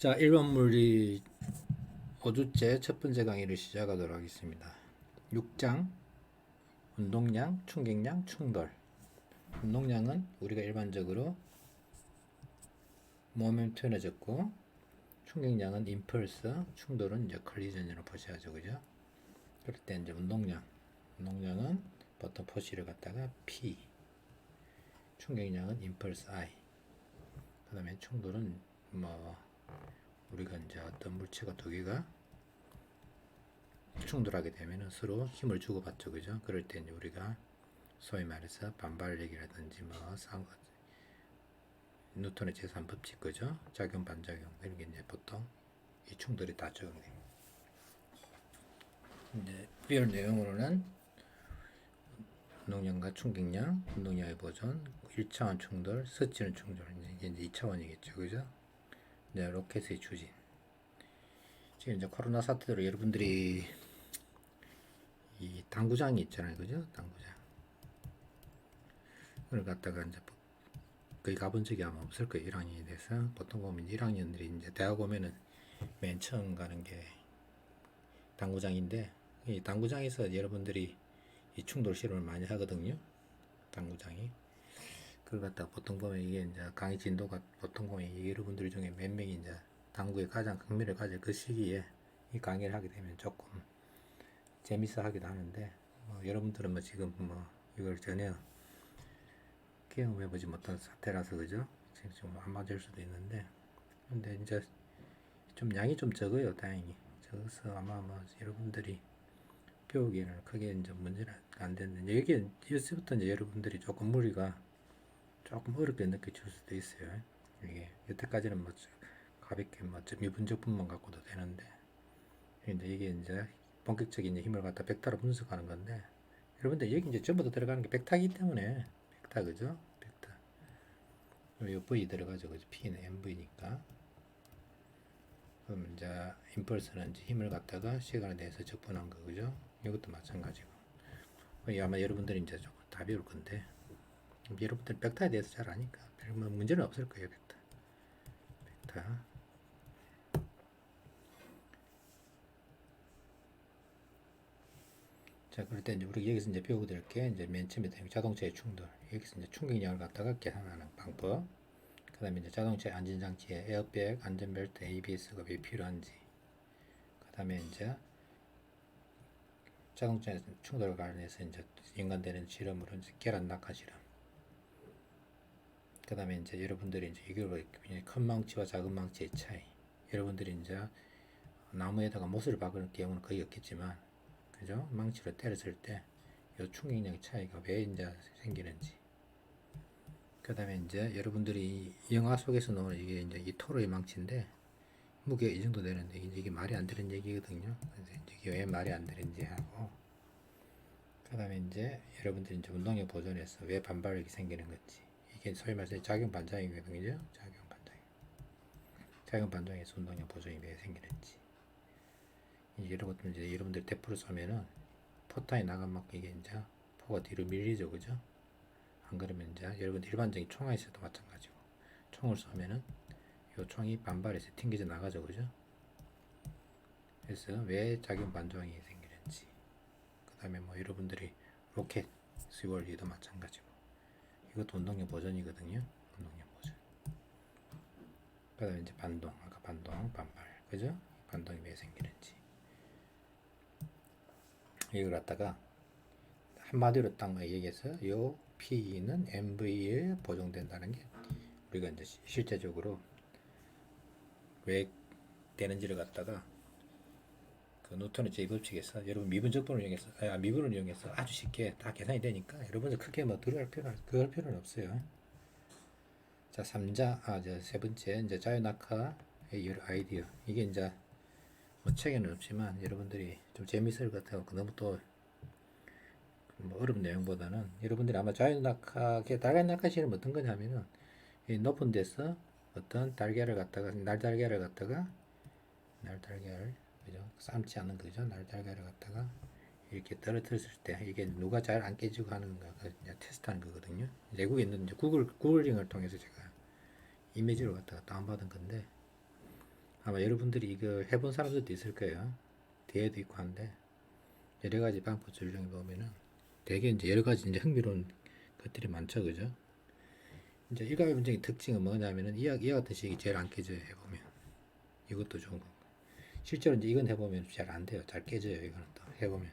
자, 1번 물리 5주째 첫 번째 강의를 시작하도록 하겠습니다. 6장 운동량, 충격량, 충돌. 운동량은 우리가 일반적으로 모멘트 에너지고, 충격량은 임펄스, 충돌은 이제 컬리전이라고 보셔야죠, 그죠? 그럴 때 이제 운동량은 보통 포시를 갖다가 P, 충격량은 임펄스 I, 그 다음에 충돌은 우리가 이제 어떤 물체가 두 개가 충돌하게 되면 서로 힘을 주고받죠, 그죠? 그럴 때 이제 우리가 소위 말해서 반발력이라든지 뉴턴의 제3법칙, 그죠? 작용 반작용 이런 게 이제 보통 이 충돌이 다 적용돼요. 이제 비율 내용으로는 운동량과 충격량, 운동량의 보존, 1차원 충돌, 스치는 충돌, 이게 이제 2차원이겠죠, 그죠? 이제 로켓의 추진. 지금 이제 코로나 사태로 여러분들이 이 당구장이 있잖아요, 그죠? 당구장. 그걸 갖다가 이제 거의 가본 적이 아마 없을 거예요. 1학년이 돼서. 보통 보면 1학년들이 이제 대학 오면은 맨 처음 가는 게 당구장인데, 이 당구장에서 여러분들이 이 충돌 실험을 많이 하거든요. 당구장이. 그걸 갖다가 보통 보면 이게 이제 강의 진도가 보통 보면 여러분들 중에 몇 명이 이제 당구에 가장 흥미를 가질 그 시기에 이 강의를 하게 되면 조금 재밌어 하기도 하는데, 여러분들은 지금 이걸 전혀 경험해보지 못한 사태라서, 그죠? 지금 좀 안 맞을 수도 있는데, 근데 이제 좀 양이 좀 적어요, 다행히. 적어서 아마 여러분들이 배우기에는 크게 이제 문제는 안 됐는데, 여기서부터 이제 여러분들이 조금 무리가 조금 어렵게 느껴질 수도 있어요. 이게 여태까지는 가볍게 미분적 분만 갖고도 되는데, 근데 이게 이제 본격적인 힘을 갖다 벡터로 분석하는 건데, 여러분들 여기 이제 전부 다 들어가는 게 벡터이기 때문에, 벡터, 그죠? 벡터. 요 V 들어가죠, 그죠? P는 MV니까. 그럼 이제 임펄스는 이제 힘을 갖다가 시간에 대해서 적분한 거, 그죠? 이것도 마찬가지고. 아마 여러분들이 이제 조금 다 배울 건데, 여러분들 벡터에 대해서 잘 아니까 별 문제는 없을 거예요, 벡터. 벡터. 자, 그럴 때 이제 우리 여기서 이제 배우게 될 게 이제 맨 처음에 자동차의 충돌. 여기서 이제 충격량을 갖다가 계산하는 방법. 그 다음에 이제 자동차의 안전장치에 에어백, 안전벨트, ABS가 왜 필요한지. 그 다음에 이제 자동차 충돌과 관련해서 이제 연관되는 실험으로 이제 계란 낙하 실험. 그 다음에 이제 여러분들이 이제 이걸 큰 망치와 작은 망치의 차이. 여러분들이 이제 나무에다가 못을 박을 경우는 거의 없겠지만, 그죠? 망치로 때렸을 때 이 충격력 차이가 왜 이제 생기는지. 그 다음에 이제 여러분들이 영화 속에서 나오는 이게 이제 이 토르의 망치인데, 무게 이 정도 되는데 이게 말이 안 되는 얘기거든요. 그래서 이게 왜 말이 안 되는지 하고, 그 다음에 이제 여러분들이 이제 운동력 보존에서 왜 반발력이 생기는 건지. 이게 소위 말해서 작용 반작용이거든요. 작용 반작용에서 운동력 보존이 왜 생기는지. 이런 것들 이제 여러분들 대포를 쏘면은 포탄이 나간 만큼 이게 이제 포가 뒤로 밀리죠, 그죠? 안 그러면 이제 여러분 일반적인 총알에서도 마찬가지고, 총을 쏘면은 이 총이 반발해서 튕겨져 나가죠, 그죠? 그래서 왜 작용 반작용이 생기는지. 그 다음에 여러분들이 로켓, 스월리도 마찬가지고, 이것도 운동력 보존이거든요. 운동력 보존. 그 다음에 이제 반동, 아까 반발, 그죠? 반동이 왜 생기는지. 이걸 갖다가 한마디로 딱 얘기해서 요 P는 MV에 보정된다는 게 우리가 이제 실제적으로 왜 되는지를 갖다가 그 뉴턴의 제2법칙에서 여러분 미분을 이용해서 아주 쉽게 다 계산이 되니까 여러분들 크게 들어갈 필요는 없어요. 자, 세 번째 이제 자유낙하의 여러 아이디어. 이게 이제 책에는 없지만 여러분들이 좀 재밌을 것 같아요. 너무 또 어려운 내용보다는 여러분들이 아마 달걀 낙하 실험 어떤 거냐면은 이 높은 데서 어떤 날달걀을 갖다가 그죠? 삶지 않은 거죠. 날달걀을 갖다가 이렇게 떨어뜨렸을 때 이게 누가 잘 안 깨지고 하는가 테스트하는 거거든요. 외국에 있는 이제 구글링을 통해서 제가 이미지로 갖다가 다운받은 건데, 아마 여러분들이 이거 해본 사람들도 있을 거예요. 뒤에도 있고 한데 여러 가지 방법 전략에 보면은 되게 이제 여러 가지 이제 흥미로운 것들이 많죠, 그죠? 이제 일가변적인 특징은 뭐냐면은 이와 같은 식이 제일 안 깨져요, 해보면. 이것도 좋은 거. 실제로 이제 이건 해보면 잘 안 돼요. 잘 깨져요, 이거는 또 해보면.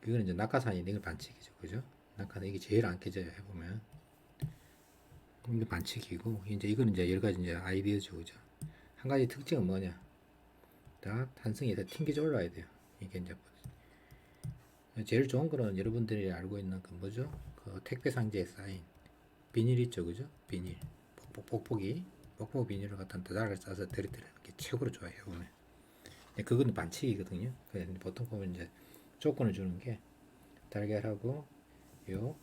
이거는 이제 낙하산이 이걸 반칙이죠, 그죠? 낙하산 이게 제일 안 깨져요, 해보면. 이게 반칙이고 이제 이거는 이제 여러 가지 이제 아이디어죠, 그죠? 한 가지 특징은 뭐냐? 다 탄성이 다 튕겨져 올라야 돼요. 이게 이제 제일 좋은 거는 여러분들이 알고 있는 그 뭐죠? 그 택배 상자에 쌓인 비닐 있죠, 그죠? 비닐, 뽁뽁 비닐을 갖다 다닥을 싸서 들이대는 게 최고로 좋아요, 보면. 그거는 반칙이거든요. 그래서 보통 보면 이제 조건을 주는 게 달걀하고 요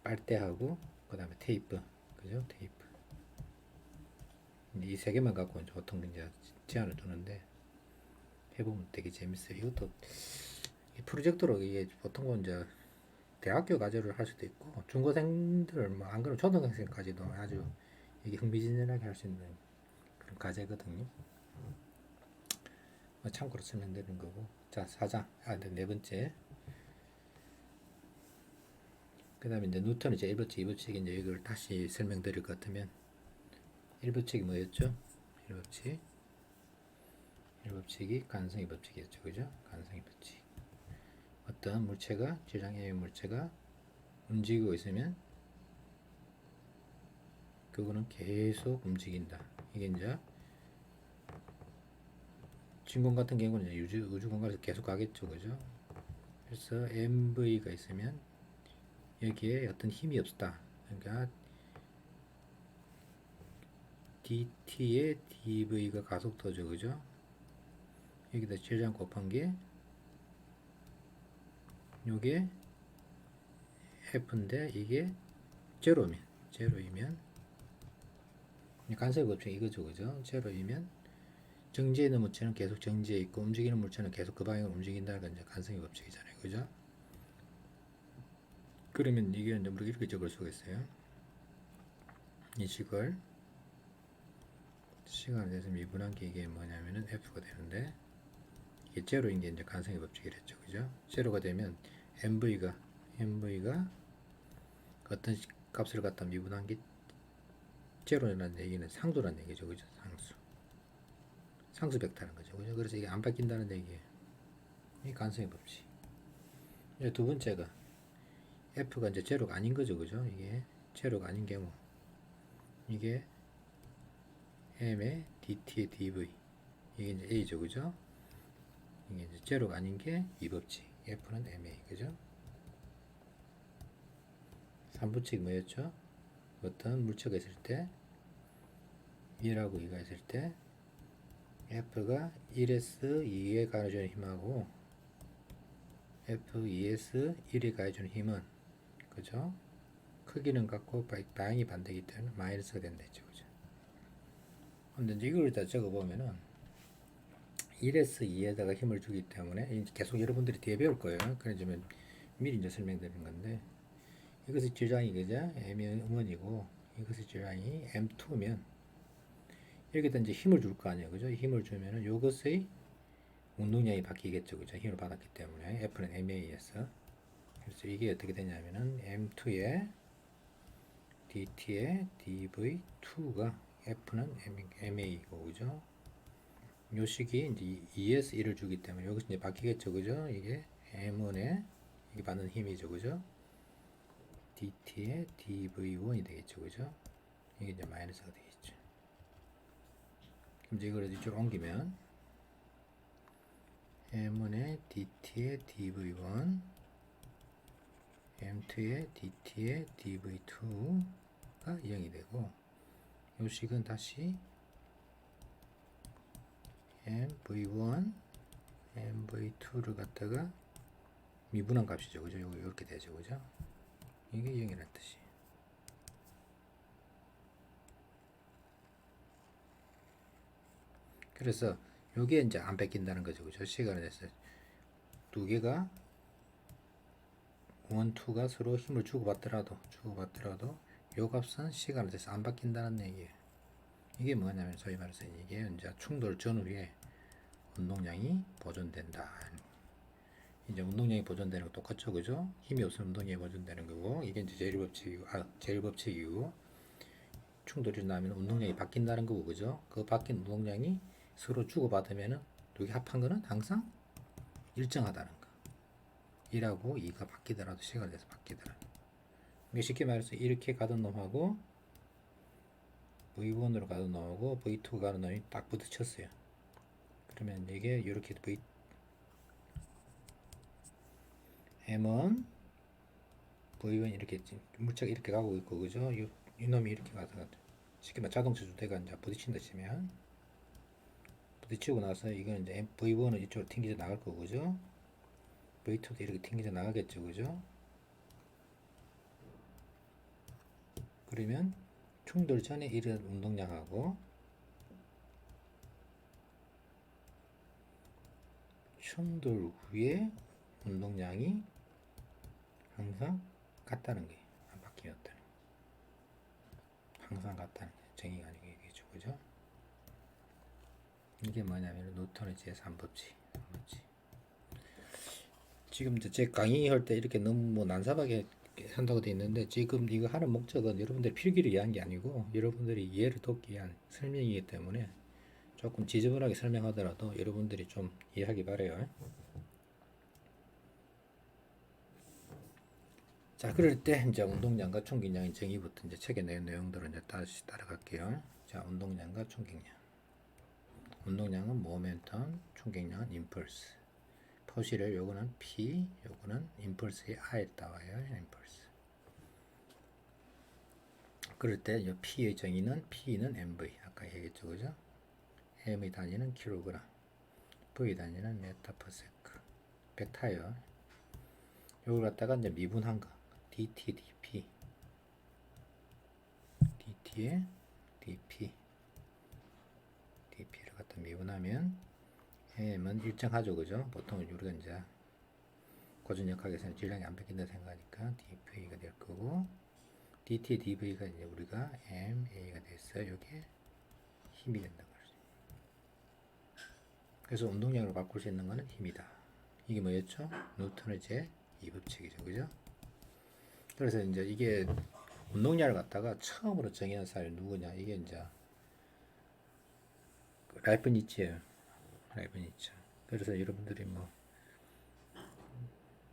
빨대하고 그다음에 테이프, 그죠? 테이프. 이 세 개만 갖고 보통 이제 제한을 두는데 해보면 되게 재밌어요. 이것도 프로젝트로 이게 보통 이제 대학교 과제를 할 수도 있고 중고생들 뭐 안 그러면 초등학생까지도 아주 이게 흥미진진하게 할 수 있는 그런 과제거든요. 참고로 쓰면 되는 거고. 자, 4장. 네 번째. 그 다음에 이제 뉴턴의 제 1법칙, 2법칙 이제 이걸 다시 설명드릴 것 같으면 1법칙이 뭐였죠? 1법칙. 1법칙이 관성의 법칙이었죠. 그죠? 관성의 법칙. 어떤 물체가, 질량의 물체가 움직이고 있으면 그거는 계속 움직인다. 이게 이제 진공 같은 경우는 이제 우주 공간에서 계속 가겠죠. 그죠? 그래서 MV가 있으면 여기에 어떤 힘이 없다. 그러니까 dt의 dv가 가속도죠, 그죠? 여기다 질량 곱한 게 요게 f인데 이게 제로이면 간섭 법칙 이거죠, 그죠? 제로이면 정지해 있는 물체는 계속 정지해 있고 움직이는 물체는 계속 그 방향으로 움직인다는 건 이제 간섭의 법칙이잖아요, 그죠? 그러면 이게 이제 우리가 이렇게 적을 수가 있어요. 이 식을 시간에 대해서 미분한 게 이게 뭐냐면은 f가 되는데 이게 제로인 게 이제 간성의 법칙이랬죠, 그죠? 제로가 되면 mv가 어떤 값을 갖다 미분한 게 제로라는 얘기는 상수라는 얘기죠, 그죠? 상수 벡터라는 거죠, 그죠? 그래서 이게 안 바뀐다는 얘기예요. 이 간성의 법칙. 이제 두 번째가 f가 이제 제로가 아닌 거죠, 그죠? 이게 제로가 아닌 경우 이게 m의 dt의 dv 이게 이제 a죠, 그죠? 이게 이제 제로가 아닌 게 이 법칙. f는 ma, 그죠? 3부칙 뭐였죠? 어떤 물체가 있을 때 1하고 2가 있을 때 F가 1S 2에 가해주는 힘하고 F2S 1에 가해주는 힘은 그죠? 크기는 같고 방향이 반대이기 때문에 마이너스가 된다 했죠, 그죠? 근데 이제 이걸 다 적어보면은 1S 2에다가 힘을 주기 때문에 계속 여러분들이 뒤에 배울 거예요. 그래서 미리 이제 설명드리는 건데 이것의 질량이 그죠? M1이고 이것의 질량이 M2면 여기다 이제 힘을 줄 거 아니에요, 그죠? 힘을 주면은 이것의 운동량이 바뀌겠죠, 그죠? 힘을 받았기 때문에 F는 MA에서 그래서 이게 어떻게 되냐면은 M2에 DT에 DV2가 F는 MA이고, 그죠? 요 식이 이제 2에서 1을 주기 때문에 여기서 이제 바뀌겠죠, 그죠? 이게 M1에 이게 받는 힘이죠, 그죠? DT에 DV1이 되겠죠, 그죠? 이게 이제 마이너스가 되겠죠. 그럼 이제 이걸 이쪽으로 옮기면 M1의 DT의 DV1 M2의 DT의 DV2가 0이 되고 요 식은 다시 MV1 MV2를 갖다가 미분한 값이죠, 그죠? 이렇게 되죠, 그죠? 이게 0이라는 뜻이. 그래서 요게 이제 안 뺏긴다는 거죠, 그죠? 시간에 대해서 두 개가 1, 2가 서로 힘을 주고받더라도 요 값은 시간에 대해서 안 바뀐다는 얘기예요. 이게 뭐냐면 소위 말해서 이게 이제 충돌 전후에 운동량이 보존된다. 이제 운동량이 보존되는 거 똑같죠, 그죠? 힘이 없으면 운동량이 보존되는 거고, 이게 이제 제일 법칙이고, 충돌이 나면 운동량이 바뀐다는 거고, 그죠? 그 바뀐 운동량이 서로 주고받으면은 두 개 합한 거는 항상 일정하다는 거. 1하고 2가 바뀌더라도 시간에 대해서 바뀌더라. 그러니까 쉽게 말해서 이렇게 가던 놈하고 V1으로 가던 놈하고 V2 가는 놈이 딱 부딪혔어요. 그러면 이게 이렇게 M1 V1 이렇게 물체가 이렇게 가고 있고, 그죠? 이 놈이 이렇게 가다가 쉽게 말해 자동차 두 대가 이제 부딪힌다 치면, 부딪히고 나서 이건 이제 V1은 이쪽으로 튕겨져 나갈 거고, 그죠? V2도 이렇게 튕겨져 나가겠죠, 그죠? 그러면 충돌 전에 이런 운동량하고 충돌 후에 운동량이 항상 같다는 거예요. 안 바뀌었다는 거예요. 항상 같다는 거예요. 정의가 아니고 얘기죠, 그죠? 이게 뭐냐면 뉴턴의 제3법칙. 지금 이제 제 강의할 때 이렇게 너무 뭐 난삽하게 한다고 되어 있는데, 지금 이거 하는 목적은 여러분들이 필기를 위한 게 아니고 여러분들이 이해를 돕기 위한 설명이기 때문에 조금 지저분하게 설명하더라도 여러분들이 좀 이해하기 바래요. 자, 그럴 때 이제 운동량과 총기량의 정의부터 이제 책에 내용 내용들을 이제 다시 따라갈게요. 자, 운동량과 총기량. 운동량은 모멘텀, 총기량은 임펄스. 표시를 요거는 P, 요거는 임펄스의 R에 따와요. 임펄스. 그럴 때 이 P의 정의는 P는 MV. 아까 얘기했죠, 그죠? M의 단위는 킬로그램, V 단위는 메타 퍼 세크. 벡터예요. 요걸 갖다가 이제 미분한 거. DT, DP. DT에 DP. DP를 갖다 미분하면 M은 일정하죠, 그죠? 보통 우리가 이제 고전역학에서는 질량이 안 바뀐다 생각하니까 dV가 될 거고, DT, dV가 이제 우리가 MA가 됐어요. 이게 힘이 된다고 그러죠. 그래서 운동량으로 바꿀 수 있는 거는 힘이다. 이게 뭐였죠? 뉴턴의 제2법칙이죠, 그죠? 그래서 이제 이게 운동량을 갖다가 처음으로 정의한 사람이 누구냐? 이게 이제 라이프니츠예요. 라이프니츠. 그래서 여러분들이 뭐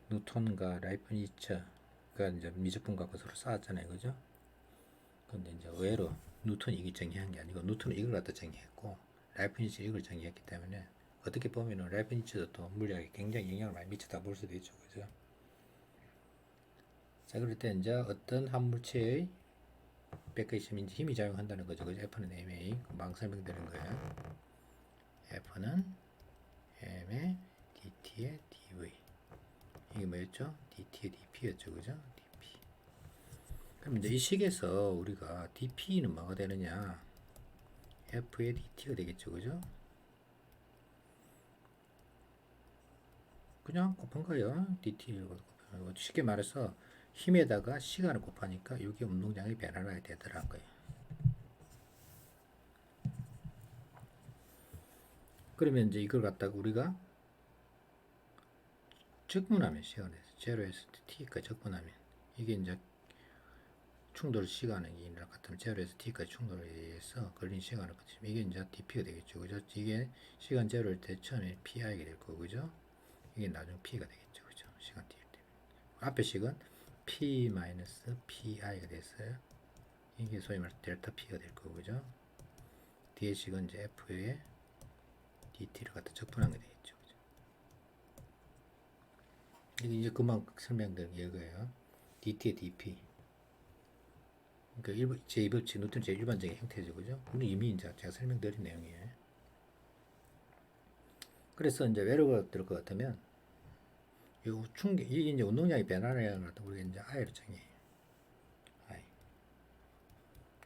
뉴턴과 라이프니츠가 이제 미적분 갖고 서로 싸웠잖아요, 그죠? 근데 이제 의외로 뉴턴이 이게 정의한 게 아니고 뉴턴은 이걸 갖다 정의했고 라이프니츠 이걸 정의했기 때문에 어떻게 보면은 라이프니츠도 또 물리학에 굉장히 영향을 많이 미쳤다 볼 수도 있죠, 그죠? 자, 그럴 때 이제 어떤 한 물체의 백그이심인지 힘이 작용한다는 거죠, 그죠? F는 MA 금방 설명되는 거예요. F는 M의 DT의 DV. 이게 뭐였죠? DT의 DP였죠, 그죠? DP. 그럼 이제 이 식에서 우리가 DP는 뭐가 되느냐? F의 DT가 되겠죠, 그죠? 그냥 곱한 거예요. DT를 곱하는 거. 쉽게 말해서 힘에다가 시간을 곱하니까 이게 운동량이 변화가 되더라는 거예요. 그러면 이제 이걸 갖다가 우리가 적분하면 시간에서 제로에서 t까지 적분하면 이게 이제 충돌 시간이 같으면 제로에서 t까지 충돌에 의해서 걸린 시간을 거치면 이게 이제 dp가 되겠죠, 그죠? 이게 시간 제로일 때 처음에 pi가 될 거고, 그죠? 이게 나중에 p가 되겠죠, 그죠? 시간 t 때 앞에 식은 p-pi가 됐어요. 이게 소위 말해서 델타 p가 될 거고, 그죠? 뒤에 식은 이제 f에 dt를 갖다 적분한 게 되겠죠, 그죠? 이게 이제 금방 설명드린 이거예요. dt의 dp. 그러니까 제2법칙 뉴턴 제1반적인 형태죠, 그죠? 우리 이미 이제 제가 설명드린 내용이에요. 그래서 이제 외로가 될 것 같으면 이게 이제 운동량이 변화라는 걸 우리가 이제 I로 정의해요. I.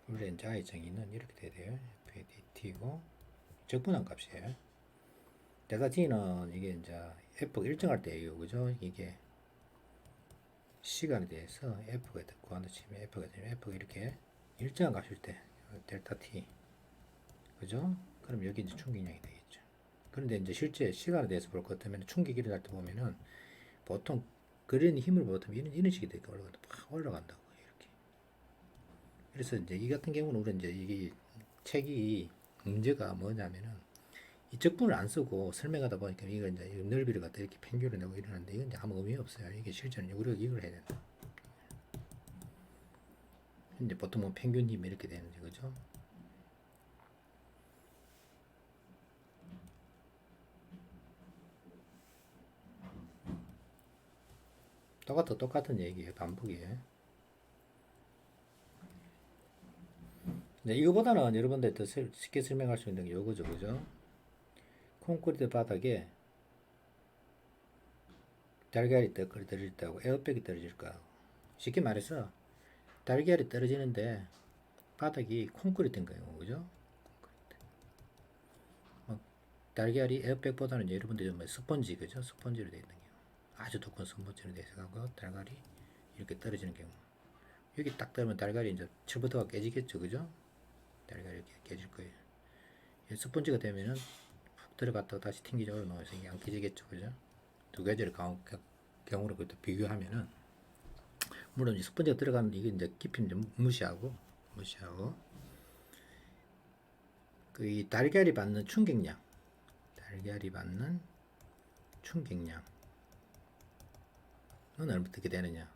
우리가 이제 I 정의는 이렇게 돼야 돼요. F의 DT고 적분한 값이에요. 델타 T는 이게 이제 F가 일정할 때예요, 그죠? 이게 시간에 대해서 F가 구한다 치면 F가 되면 F가 이렇게 일정한 값일 때 델타 T 그죠? 그럼 여기 이제 충격량이 되겠죠. 그런데 이제 실제 시간에 대해서 볼 것 같으면 충격이 일어날 때 보면은 보통 그런 힘을 보통 이런 식이 되니까 올라간다. 팍 올라간다고 이렇게. 그래서 이제 이 같은 경우는 우리 이제 이게 책이 문제가 뭐냐면은 이 적분을 안 쓰고 설명하다 보니까 이거 이제 넓이를 갖다 이렇게 평균을 내고 이러는데 이건 이제 아무 의미 없어요. 이게 실제는 우리가 이걸 해야 된다. 근데 보통 뭐 평균 힘 이렇게 되는지 그죠? 똑같은 얘기예요. 반복이에요. 네, 이거보다는 여러분들 더 쉽게 설명할 수 있는 게 요거죠, 그죠? 콘크리트 바닥에 달걀이 떨어질 때하고 에어백이 떨어질까? 쉽게 말해서 달걀이 떨어지는데 바닥이 콘크리트인 거예요, 그죠? 달걀이 에어백보다는 여러분들 좀 스펀지, 그죠? 스펀지로 되어 있는 경우, 아주 두꺼운 스펀지로 되어 있어서 달걀이 이렇게 떨어지는 경우, 여기 딱 떨면 달걀이 이제 철부터가 깨지겠죠, 그죠? 달걀이 이렇게 깨질 거예요. 스펀지가 되면은 푹 들어갔다가 다시 튕기져 올라오면서 이게 안 깨지겠죠, 그죠? 두 가지를 경우로 비교하면은 물론 이 스펀지가 들어가는 이게 이제 깊이는 좀 무시하고 그 이 달걀이 받는 충격량, 어떻게 되느냐?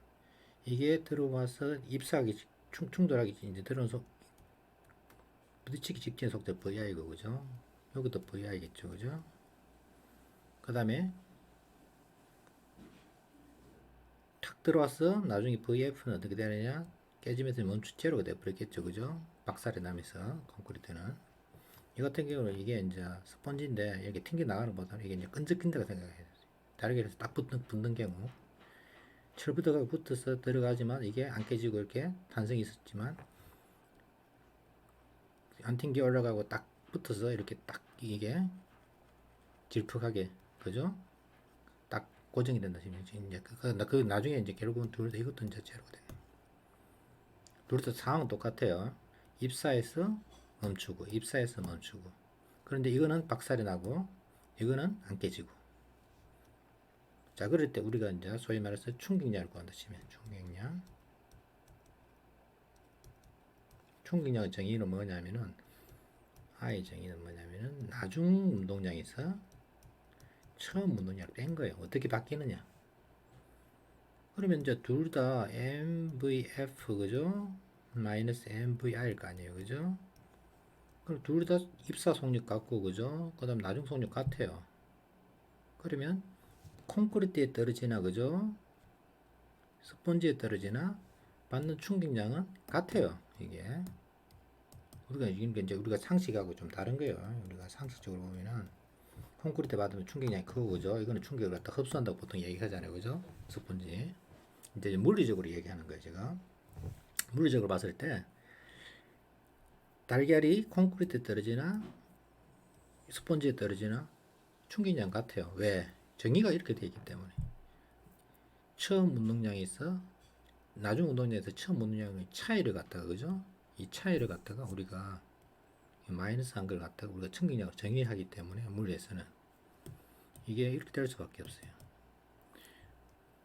이게 들어와서 입사하기 충돌하기 이제 들어서 부딪히기 직전 속도 VI고 그죠? 여기도 VI겠죠, 그죠? 그 다음에 탁 들어왔어. 나중에 VF는 어떻게 되느냐? 깨지면서 멈춘 채로가 돼버렸겠죠, 그죠? 박살이 나면서 콘크리트는 이 같은 경우는 이게 이제 스펀지인데 이렇게 튕겨 나가는 것보다는 이게 이제 끈적끈적하게 생각해야 돼요. 다르게 해서 딱 붙는 경우 철부터가 붙어서 들어가지만 이게 안 깨지고 이렇게 탄성이 있었지만 안 튕겨 올라가고 딱 붙어서 이렇게 딱 이게 질퍽하게 그죠? 딱 고정이 된다 싶으면 이제 그 나중에 이제 결국은 둘 다 이것도 이제 제로가 돼요. 둘 다 상황은 똑같아요. 입사해서 멈추고. 그런데 이거는 박살이 나고 이거는 안 깨지고. 자, 그럴 때 우리가 이제 소위 말해서 충격량을 구한다 치면 충격량의 정의는 뭐냐면은 I 정의는 뭐냐면은 나중 운동량에서 처음 운동량을 뺀 거예요. 어떻게 바뀌느냐? 그러면 이제 둘 다 MVF 그죠? 마이너스 MVR일 거 아니에요, 그죠? 그럼 둘 다 입사 속력 같고 그죠? 그다음 나중 속력 같아요. 그러면 콘크리트에 떨어지나 그죠? 스펀지에 떨어지나 받는 충격량은 같아요. 이게 우리가 상식하고 좀 다른 거예요. 우리가 상식적으로 보면은 콘크리트 받으면 충격량이 크고 그죠? 이거는 충격을 갖다 흡수한다고 보통 얘기하잖아요, 그죠? 스펀지. 이제 물리적으로 얘기하는 거예요, 제가. 물리적으로 봤을 때 달걀이 콘크리트에 떨어지나 스펀지에 떨어지나 충격량 같아요. 왜? 정의가 이렇게 되어 있기 때문에. 처음 운동량이 있어 나중 운동량에서 처음 운동량의 차이를 갖다가 그죠? 이 차이를 갖다가 우리가 마이너스 한 걸 갖다가 우리가 충격량을 정의하기 때문에 물리에서는 이게 이렇게 될 수밖에 없어요.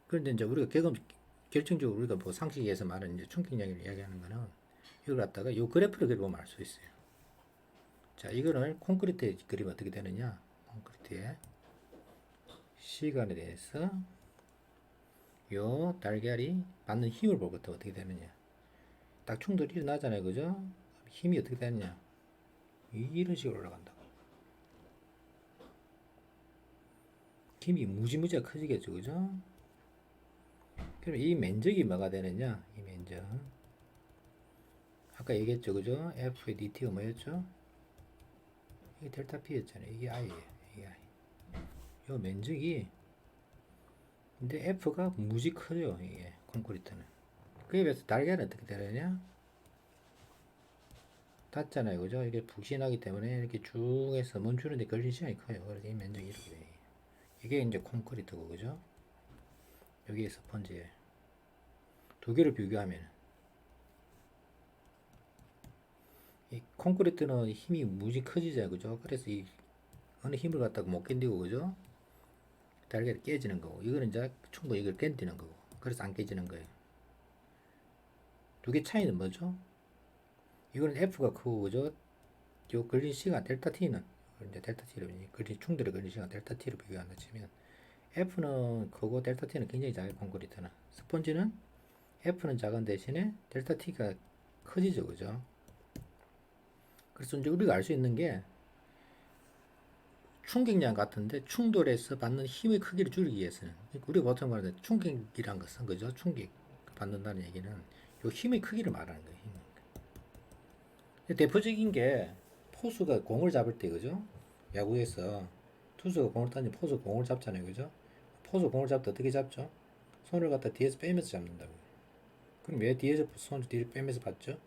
그런데 이제 우리가 결정적으로 우리가 뭐 상식에서 말하는 이제 충격량을 이야기하는 거는 이걸 갖다가 이 그래프를 그려보면 알 수 있어요. 자, 이거를 콘크리트에 그리면 어떻게 되느냐? 콘크리트에 시간에 대해서 요 달걀이 받는 힘을 볼 것도 어떻게 되느냐? 딱 충돌이 일어나잖아요, 그죠? 힘이 어떻게 되느냐? 이런 식으로 올라간다고. 힘이 무지무지가 커지겠죠, 그죠? 그럼 이 면적이 뭐가 되느냐? 이 면적. 아까 얘기했죠, 그죠? F의 dt가 뭐였죠? 이게 델타 P였잖아요. 이게 I예요. 이게 I. 요 면적이 근데 F가 무지 커요. 이게 콘크리트는. 그에 비해서 달걀은 어떻게 되느냐? 닿잖아요, 그죠? 이게 푹신하기 때문에 이렇게 쭉 해서 멈추는데 걸린 시간이 커요. 그래서 이 면적이 이렇게 돼요. 이게 이제 콘크리트고, 그죠? 여기에 스펀지에 두 개를 비교하면 이 콘크리트는 힘이 무지 커지죠, 그죠? 그래서 이 어느 힘을 갖다가 못 견디고, 그죠? 달걀이 깨지는 거고, 이거는 이제 충분히 이걸 견디는 거고, 그래서 안 깨지는 거예요. 두 개 차이는 뭐죠? 이거는 F가 크고, 그죠? 요 걸린 시간 델타 T는 이제 델타 T로 걸린 충돌의 걸린 시간 델타 T로 비교한다 치면 F는 크고 델타 T는 굉장히 작아요. 콘크리트는. 스펀지는 F는 작은 대신에 델타 T가 커지죠, 그죠? 그래서 이제 우리가 알 수 있는 게 충격량 같은데 충돌에서 받는 힘의 크기를 줄이기 위해서는 그러니까 우리가 보통 말하는 충격이란 것은 그죠? 충격 받는다는 얘기는 요 힘의 크기를 말하는 거예요. 대표적인 게 포수가 공을 잡을 때 그죠? 야구에서 투수가 공을 던지 포수가 공을 잡잖아요, 그죠? 포수 공을 잡을 때 어떻게 잡죠? 손을 갖다 뒤에서 빼면서 잡는다고요. 그럼 왜 뒤에서 손을 뒤로 빼면서 받죠?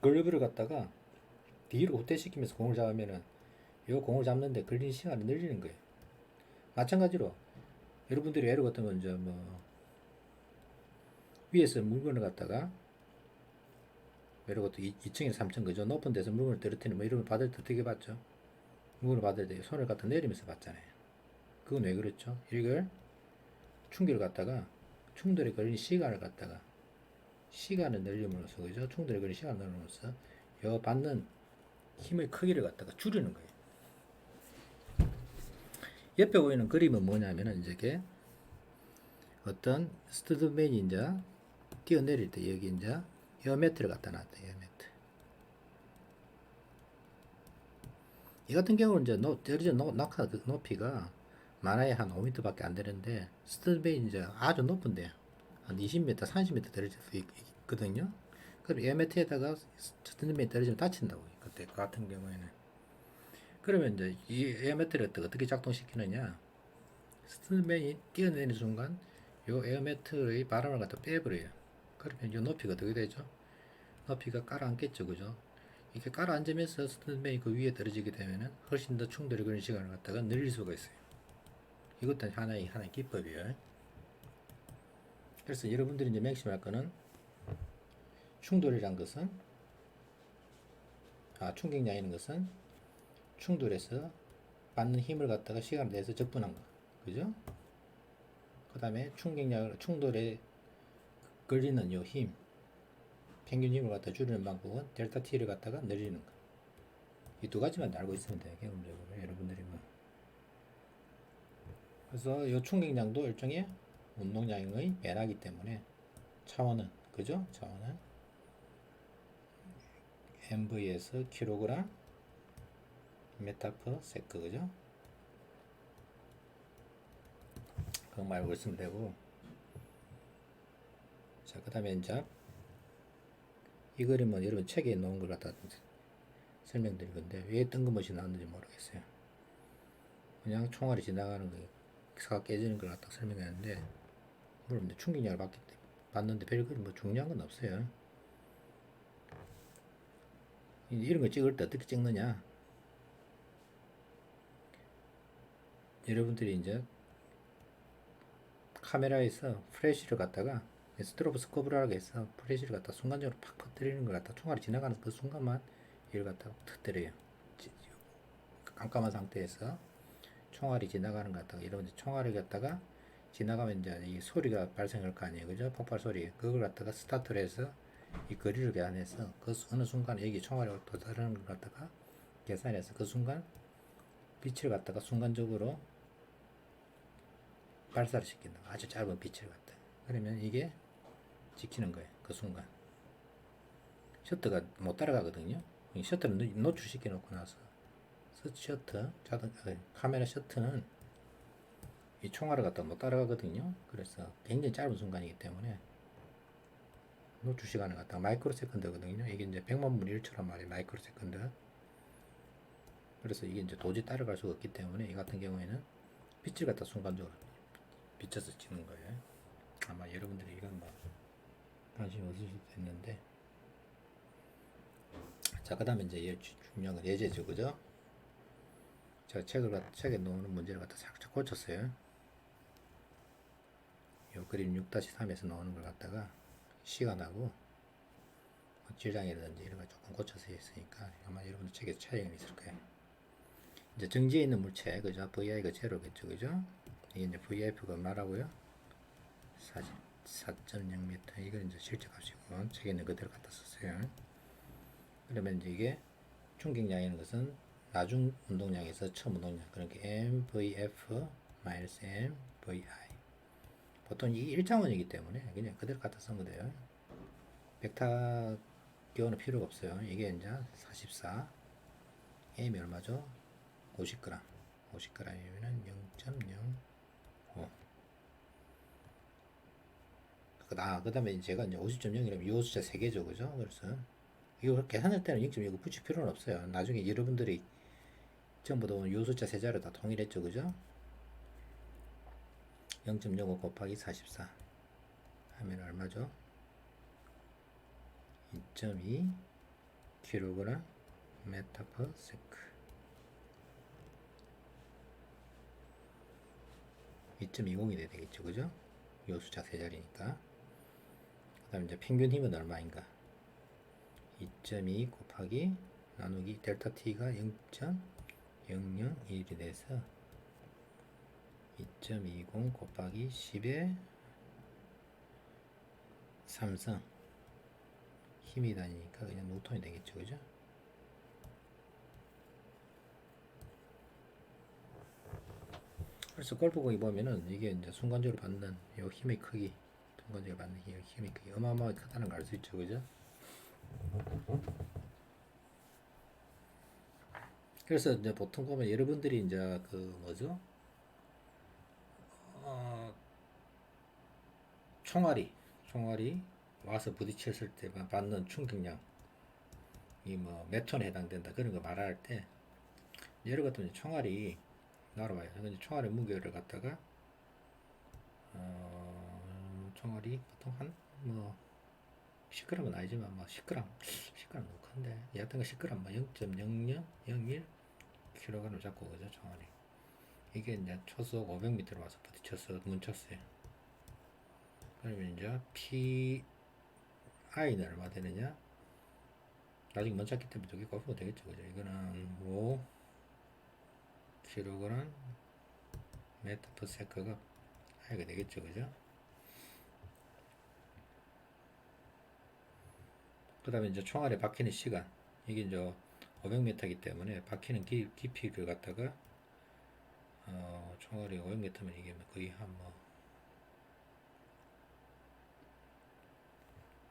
글러브를 갖다가 뒤로 후퇴시키면서 공을 잡으면은 요 공을 잡는데 걸리는 시간이 늘리는 거예요. 마찬가지로 여러분들이 예를 같으면 이제 뭐 위에서 물건을 갖다가 예를 들어 2층이나 3층 그죠? 높은 데서 물건을 떨어뜨리는 뭐 이런 걸 받을 때 어떻게 받죠? 물건을 받을 때 손을 갖다 내리면서 받잖아요. 그건 왜 그렇죠? 이걸 충격을 갖다가 충돌에 걸린 시간을 갖다가 시간을 늘림으로써 그죠? 충돌에 걸린 시간을 늘림으로써 요 받는 힘의 크기를 갖다가 줄이는 거예요. 옆에 보이는 그림은 뭐냐면은 이제 어떤 스튜드맨이 이제 뛰어내릴 때 여기 이제 에어매트를 갖다 놨다. 에어매트. 이 같은 경우는 이제 떨어진 낙하 높이가 많아야 한 5m밖에 안 되는데 스튜드맨이 이제 아주 높은데 한 20m, 30m 떨어질 수 있거든요. 그럼 에어매트에다가 스튜드맨이 떨어지면 다친다고. 그때 그 같은 경우에는. 그러면 이제 이 에어매트를 어떻게 작동시키느냐? 스튜드맨이 뛰어내리는 순간 요 에어매트의 바람을 갖다 빼버려요. 그러면 요 높이가 어떻게 되죠? 높이가 깔아앉겠죠, 그죠? 이렇게 깔아앉으면서 스탠드맨이 그 위에 떨어지게 되면은 훨씬 더 충돌이 걸리는 시간을 갖다가 늘릴 수가 있어요. 이것도 하나의 기법이에요. 그래서 여러분들이 이제 맹심할 거는 충돌이란 것은 충격량이라는 것은 충돌에서 받는 힘을 갖다가 시간을 내서 적분한 거, 그죠? 그 다음에 충돌에 걸리는 요 힘, 평균 힘을 갖다 줄이는 방법은 델타 T를 갖다가 늘리는 거. 이 두 가지만 알고 있으면 돼요, 경험적으로. 여러분들이 뭐. 그래서 이 충격량도 일종의 운동량의 변화이기 때문에 차원은, 그죠? 차원은 MV에서 킬로그램 메타 퍼 세크, 그죠? 그거 알고 있으면 되고. 자, 그 다음에 이제 이 그림은 여러분 책에 놓은 걸 갖다 설명드릴 건데 왜 뜬금없이 나왔는지 모르겠어요. 그냥 총알이 지나가는 거, 기사가 깨지는 걸 갖다 설명했는데 물론 충격량을 받는데 별거 뭐 중요한 건 없어요. 이런 거 찍을 때 어떻게 찍느냐? 여러분들이 이제 카메라에서 플래시를 갖다가 스트로보스코프라고 해서 플래시를 갖다 순간적으로 팍 터뜨리는 걸 갖다 총알이 지나가는 그 순간만 이걸 갖다가 터뜨려요. 깜깜한 상태에서 총알이 지나가는 것 같다가 이런 총알을 갖다가 지나가면 이제 이 소리가 발생할 거 아니에요, 그죠? 폭발 소리. 그걸 갖다가 스타트를 해서 이 거리를 계산해서 그 어느 순간 여기 총알이 도달하는 걸 갖다가 계산해서 그 순간 빛을 갖다가 순간적으로 발사를 시킨다. 아주 짧은 빛을 갖다. 그러면 이게 찍히는 거예요. 그 순간. 셔터가 못 따라가거든요. 셔터를 노출시켜 놓고 나서 셔터, 카메라 셔터는 이 총알을 갖다 못 따라가거든요. 그래서 굉장히 짧은 순간이기 때문에 노출 시간을 갖다가 마이크로 세컨드거든요. 이게 이제 100만 분의 1초란 말이에요. 마이크로 세컨드. 그래서 이게 이제 도저히 따라갈 수가 없기 때문에 이 같은 경우에는 빛을 갖다 순간적으로 비춰서 찍는 거예요. 아마 여러분들이 이건 뭐 관심 없으실 수 있는데, 자, 그 다음에 이제 중요한 건 예제죠, 그죠? 제가 책에 놓는 문제를 갖다 살짝 고쳤어요. 요 그림 6-3에서 나오는 걸 갖다가 시간하고 뭐 질량이라든지 이런 거 조금 고쳐서 했으니까 아마 여러분들 책에 차이가 있을 거예요. 이제 정지에 있는 물체, 그죠? VI가 제로겠죠, 그죠? 이게 이제 VIF가 얼마라고요? 4.0m. 이건 이제 실제 값이고, 책에 있는 그대로 갖다 썼어요. 그러면 이제 이게 충격량이라는 것은 나중 운동량에서 처음 운동량, 그러니까 MVF-MVI. 보통 이게 1차원이기 때문에 그냥 그대로 갖다 쓴 거예요. 벡터 기호는 필요가 없어요. 이게 이제 44. M이 얼마죠? 50g. 50g이면 0.05. 그 다음에 제가 이제 50.0이라면 요 숫자 3개죠. 그죠? 그래서 이거 계산할 때는 0.0 붙일 필요는 없어요. 나중에 여러분들이 전부 다요 숫자 3자를 다 통일했죠. 그죠? 0.05 곱하기 44 하면 얼마죠? 2.2 kg 메타/s 2.20이 돼야 되겠죠. 그죠? 요 숫자 3자리니까. 그 다음에 이제 평균 힘은 얼마인가? 2.2 곱하기 나누기 델타 t가 0.001이 돼서 2.20 곱하기 10의 3승 힘이 다니니까 그냥 뉴턴이 되겠죠. 그죠? 그래서 골프공이 보면은 이게 이제 순간적으로 받는 요 힘의 크기, 순간적으로 받는 힘의 크기 어마어마하게 크다는 걸 알 수 있죠. 그죠? 그래서 이제 보통 보면 여러분들이 이제 그 뭐죠? 총알이 와서 부딪혔을 때 받는 충격량 이 뭐 몇 톤에 해당된다 그런 거 말할 때 예를 같으면 총알이 날아와요. 근데 총알의 무게를 갖다가 총알이 보통 한 10g은 아니지만 뭐 10g 너무 큰데 여하튼 10g 뭐 0.0001kg을 잡고 그죠 총알이 이게 이제 초속 500m로 와서 부딪혀서 뭉쳤어요. 그러면 이제 PI는 얼마 되느냐? 나중에 뭉쳤기 때문에 저게 곱하면 되겠죠. 그죠? 이거는 5kg m/s가 I가 되겠죠. 그죠? 그 다음에 이제 총알에 박히는 시간 이게 이제 500m이기 때문에 박히는 깊이를 갖다가 총알이 500m면 이게 거의 한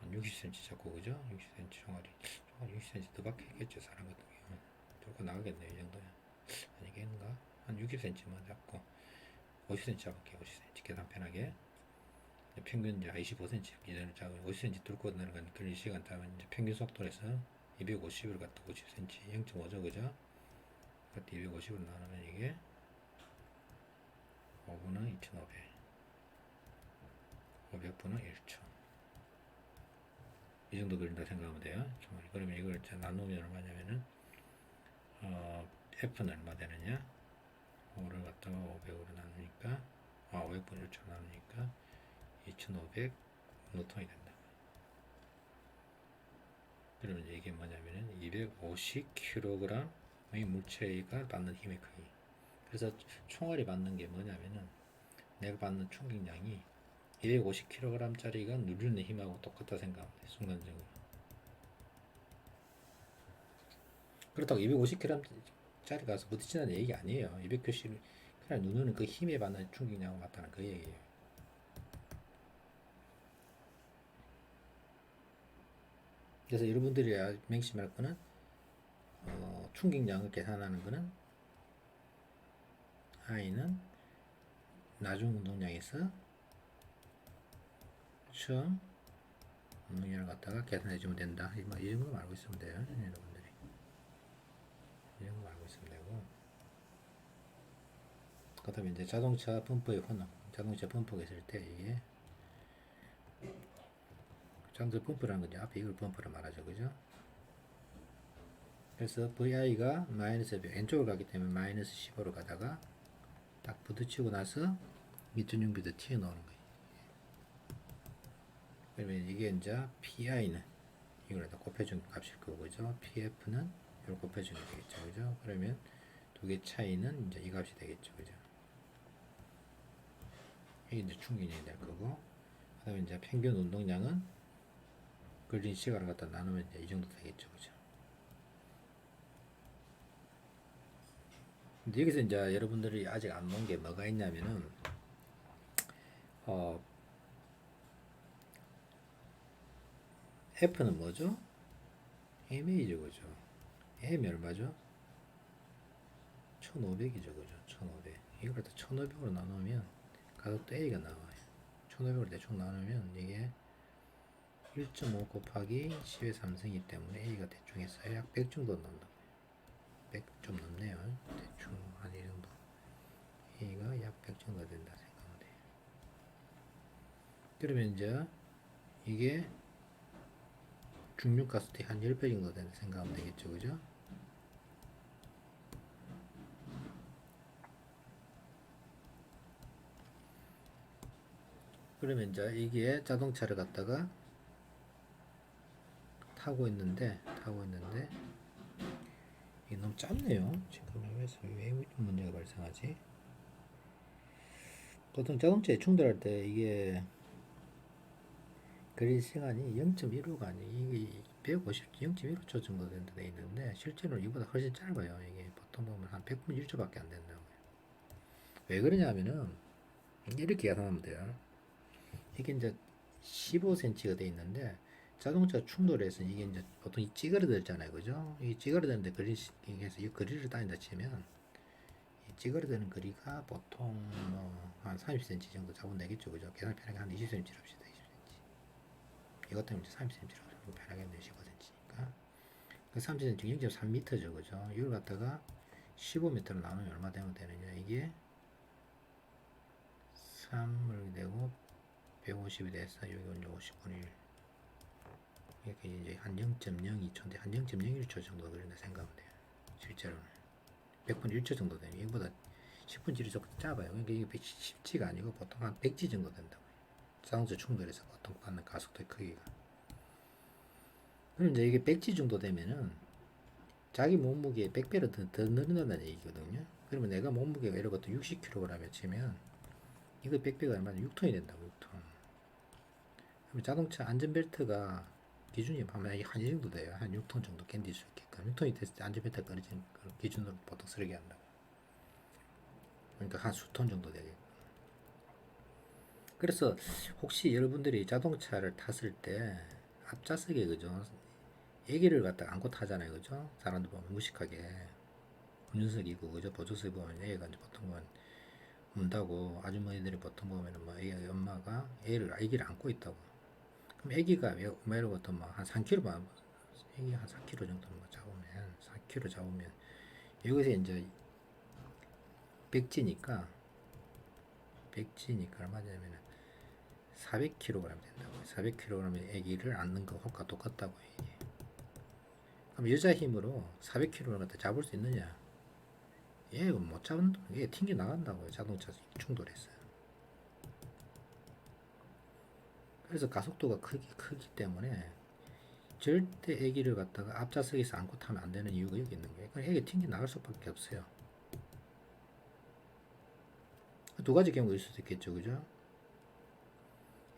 60cm 잡고 그죠? 60cm 총알이 60cm 더 박히겠죠. 사람 같은 경우는 뚫고 나가겠네요. 이 정도야 아니겠는가? 한 60cm만 잡고 50cm 잡을게요. 50cm 계산 편하게 평균 이제 25cm 기준을 잡으면 50cm 뚫고 내려가는 그런 시간 따면 이제 평균 속도에서 250을 갖다 50cm 0.5죠. 그죠? 그것도 250으로 나누면 이게 5분은 2500 500분은 1초 이 정도 그린다 생각하면 돼요. 그러면 이걸 나누면 얼마냐면은 F는 얼마 되느냐 5를 갖다가 500으로 나누니까 500분 1초 나누니까 2500 뉴턴이 된다. 그러면 이게 뭐냐면은 250kg의 물체가 받는 힘의 크기. 그래서 총알이 받는 게 뭐냐면은 내가 받는 충격량이 250kg짜리가 누르는 힘하고 똑같다 생각하면 돼. 순간적으로. 그렇다고 250kg짜리 가서 부딪히는 얘기 아니에요. 200kg 그냥 누르는 그 힘에 받는 충격량과 같다는 그 얘기예요. 그래서 여러분들이 맹심할 거는 충격량을 계산하는 거는 I는 나중 운동량에서 처음 운동량을 갖다가 계산해 주면 된다. 이 정도 알고 있으면 돼요. 여러분들이 이 정도 알고 있으면 되고 그 다음에 이제 자동차 펌프의 혼합 자동차 펌프가 있을 때 이게 자동차 펌프라는 건 앞에 이걸 펌프라 말하죠. 그죠? 그래서 VI가 마이너스 왼쪽으로 가기 때문에 마이너스 15로 가다가 딱 부딪히고 나서 2.0m 튀어나오는 거예요. 그러면 이게 이제 PI는 이걸 다 곱해준 값일 거고, 그죠? PF는 이걸 곱해주면 되겠죠, 그죠? 그러면 두 개 차이는 이제 이 값이 되겠죠, 그죠? 이게 이제 충격량이 될 거고, 그다음에 이제 평균 운동량은 걸린 시간을 갖다 나누면 이제 이 정도 되겠죠, 그죠? 근데 여기서 이제 여러분들이 아직 안 놓은 게 뭐가 있냐면은, 어, F는 뭐죠? MA죠, 그죠? M이 얼마죠? 1500이죠, 그죠? 1500. 이걸 다 1500으로 나누면 가속도 A가 나와요. 1500으로 대충 나누면 이게 1.5 곱하기 10의 3승이기 때문에 A가 대충 해서 약 100 정도 나온다. 100 좀 넘네요. 대충 한 이 정도. A가 약 100 정도 된다 생각하면 돼요. 그러면 이제 이게 중력 가속도의 한 10배 정도 된다 생각하면 되겠죠, 그죠? 그러면 이제 이게 자동차를 갖다가 타고 있는데 이게 너무 짧네요. 지금 여기서 왜 문제가 발생하지? 보통 자동차에 충돌할 때 이게 그릴 시간이 0.15가 아니에요. 이게 150, 0.15초 정도 된다 돼 있는데 실제로는 이보다 훨씬 짧아요. 이게 보통 보면 한 100분의 1초밖에 안 된다고요. 왜 그러냐면은 이렇게 계산하면 돼요. 이게 이제 15cm가 돼 있는데 자동차 충돌해서 이게 이제 보통 이 찌그러들잖아요, 그죠? 이 찌그러드는데 그래서 이 거리를 따진다 치면 이 찌그러드는 거리가 보통 뭐 한 30cm 정도 잡으면 되겠죠, 그죠? 계산 편하게 한 20cm 합시다, 20cm. 이것 때문에 30cm라고 편하겠네요, 15cm니까. 그 30cm 0.3m죠, 그죠? 이걸 갖다가 15m로 나누면 얼마 되면 되느냐? 이게 3을 내고 150이 돼서 여기 이제 50분의 1. 이렇게 이제 한 0.02초인데 한 0.01초 정도 걸린다 생각하면 돼요. 실제로는 100분의 1초 정도 되는 이거보다 10분의 1이 조금 짧아요. 그러니까 이게 10G가 아니고 보통 한 100G 정도 된다고. 자동차 충돌에서 보통 받는 가속도의 크기가. 그럼 이제 이게 100G 정도 되면은 자기 몸무게의 100배로 더 늘어난다는 얘기거든요. 그러면 내가 몸무게가 예를 들어 60kg을 치면 이거 100배가 얼마나 6톤이 된다고, 6톤. 그럼 자동차 안전벨트가 기준이 한이 정도 돼요. 한 6톤 정도 견딜 수 있게끔. 6톤이 됐을 때 안전벨트가 끊어지는 기준으로 보통 쓰레기 한다고. 그러니까 한 수톤 정도 되겠고. 그래서 혹시 여러분들이 자동차를 탔을 때 앞좌석에 그죠? 애기를 갖다 안고 타잖아요, 그죠? 사람들 보면 무식하게 운전석이고 그죠? 보조석에 보면 애가 이제 보통 보면 운다고 아주머니들이 보통 보면은 뭐 애기 엄마가 애기를 안고 있다고. 그럼 애기가 매일 보통 뭐한 3kg만 애기 한 4kg 정도는 뭐 잡으면 4kg 잡으면 여기서 이제 100G니까 얼마냐면은 400kg 된다고. 400kg면 애기를 안는 것과 똑같다고 이게. 그럼 여자 힘으로 400kg를 갖다 잡을 수 있느냐? 얘가 못 잡는다. 얘 튕겨 나간다고요. 자동차 충돌했어요. 그래서 가속도가 크기 때문에 절대 애기를 갖다가 앞좌석에서 안고 타면 안 되는 이유가 여기 있는 거예요. 그러니까 애기 튕겨 나갈 수밖에 없어요. 두 가지 경우가 있을 수 있겠죠, 그죠?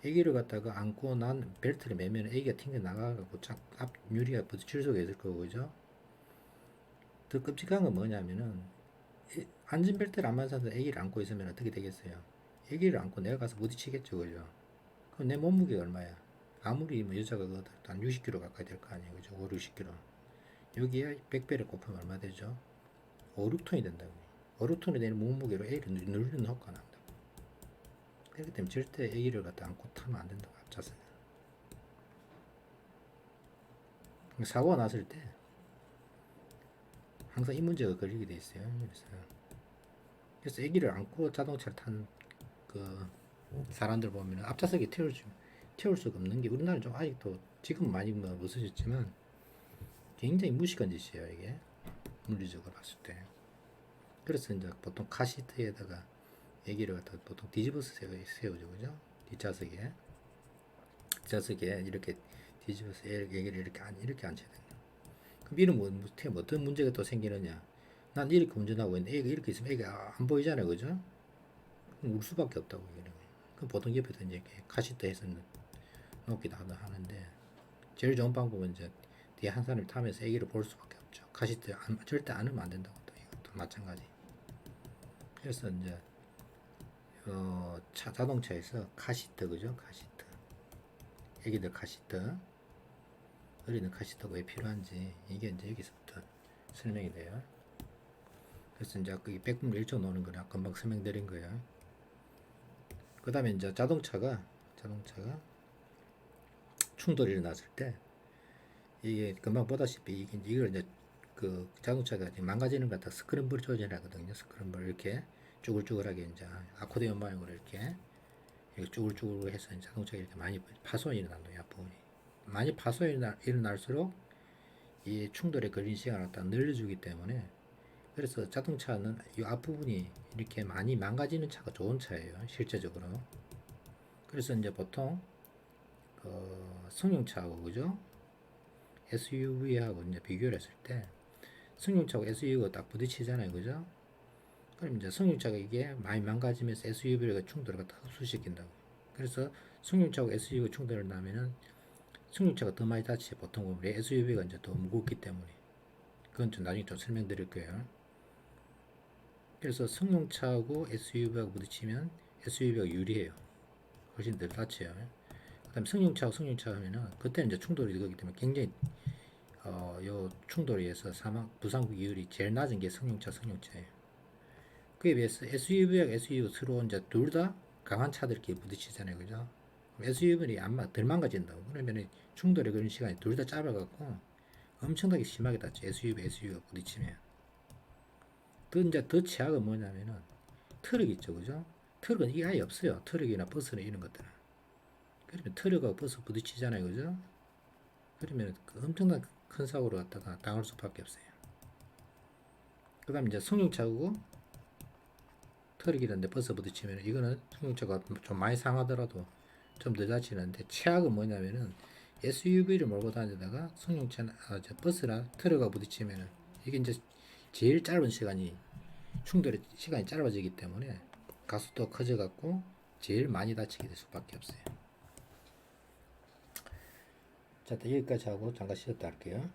애기를 갖다가 안고 난 벨트를 매면 애기가 튕겨 나가고 앞 유리가 부딪힐 수가 있을 거고, 그죠? 더 끔찍한 건 뭐냐면은 안전벨트를 안 만사서 애기를 안고 있으면 어떻게 되겠어요? 애기를 안고 내가 가서 부딪히겠죠, 그죠? 그럼 내 몸무게가 얼마야? 아무리 뭐 여자가 한 60kg 가까이 될 거 아니에요, 그죠? 5, 60kg. 여기에 100배를 곱하면 얼마 되죠? 5, 6톤이 된다고. 5, 6톤이 되는 몸무게로 애를 누르는 효과가 난다고. 그렇기 때문에 절대 애기를 갖다 안고 타면 안 된다고, 앞좌석에. 사고가 났을 때 항상 이 문제가 걸리게 돼 있어요. 그래서 애기를 안고 자동차를 탄 그 사람들 보면 앞좌석에 태울 수가 없는 게 우리나라는 좀 아직도 지금 많이 뭐 없어졌지만 굉장히 무식한 짓이에요, 이게. 물리적으로 봤을 때. 그래서 이제 보통 카시트에다가 애기를 갖다 보통 뒤집어서 세우죠, 그죠? 뒷좌석에 이렇게 뒤집어서 얘기를 이렇게 앉혀야 된다. 그럼 이런 어떤 문제가 또 생기느냐? 난 이렇게 운전하고 있는데 애가 이렇게 있으면 애가 안 보이잖아요, 그죠? 그럼 울 수밖에 없다고 얘기해요. 그럼 보통 옆에서 이제 카시트 해서 놓기도 하는데 제일 좋은 방법은 이제 뒤에 한 사람을 타면서 애기를 볼 수밖에 없죠. 카시트 절대 안 하면 안 된다고 또 이것도 마찬가지. 그래서 이제 자동차에서 카시트 그죠? 카시트 애기들 카시트 어린이 카시트가 왜 필요한지 이게 이제 여기서부터 설명이 돼요. 그래서 이제 그 100분의 1조 노는 거나 금방 설명드린 거예요. 그 다음에 이제 자동차가 충돌이 일어났을 때 이게 금방 보다시피 이걸 이제 그 자동차가 망가지는 것 같아 스크램블 조절하거든요. 스크램블 이렇게 쭈글쭈글하게 이제 아코디언 모양으로 이렇게 쭈글쭈글 해서 자동차가 이렇게 많이 파손이 일어난다. 앞부분이 많이 파손이 일어날수록 이 충돌에 걸린 시간을 딱 늘려주기 때문에 그래서 자동차는 이 앞부분이 이렇게 많이 망가지는 차가 좋은 차예요. 실제적으로. 그래서 이제 보통 승용차하고 그죠? SUV하고 이제 비교를 했을 때 승용차하고 SUV가 딱 부딪히잖아요, 그죠? 그럼 이제 승용차가 이게 많이 망가지면서 SUV가 충돌을 갖다 흡수시킨다고. 그래서 승용차하고 SUV가 충돌을 나면은 승용차가 더 많이 다치죠. 보통 우리 SUV가 이제 더 무겁기 때문에. 그건 좀 나중에 좀 설명드릴 거예요. 그래서 승용차하고 SUV하고 부딪히면 SUV가 유리해요. 훨씬 덜 다쳐요. 그 다음 승용차하고 승용차 하면은 그때는 이제 충돌이 되기 때문에 굉장히 요 충돌에 의해서 부상 비율이 제일 낮은 게 승용차예요. 그에 비해서 SUV하고 SUV 서로 이제 둘 다 강한 차들끼리 부딪히잖아요, 그죠? SUV는 덜 망가진다고. 그러면 충돌에 걸리는 시간이 둘 다 짧아갖고 엄청나게 심하게 다쳐. SUV가 부딪히면. 더 최악은 뭐냐면은 트럭 있죠, 그죠? 트럭은 이게 아예 없어요. 트럭이나 버스나 이런 것들은. 그러면 트럭하고 버스 부딪히잖아요, 그죠? 그러면 엄청난 큰 사고로 갖다가 당할 수밖에 없어요. 그 다음 이제 승용차하고 트럭이라는데 버스 부딪히면 이거는 승용차가 좀 많이 상하더라도 좀 더 다치는데 최악은 뭐냐면은 SUV를 몰고 다니다가 승용차나 버스나 트럭하고 부딪히면은 이게 이제 제일 짧은 시간이 충돌의 시간이 짧아지기 때문에 가속도가 커져갖고 제일 많이 다치게 될 수밖에 없어요. 자, 여기까지 하고 잠깐 쉬었다 할게요.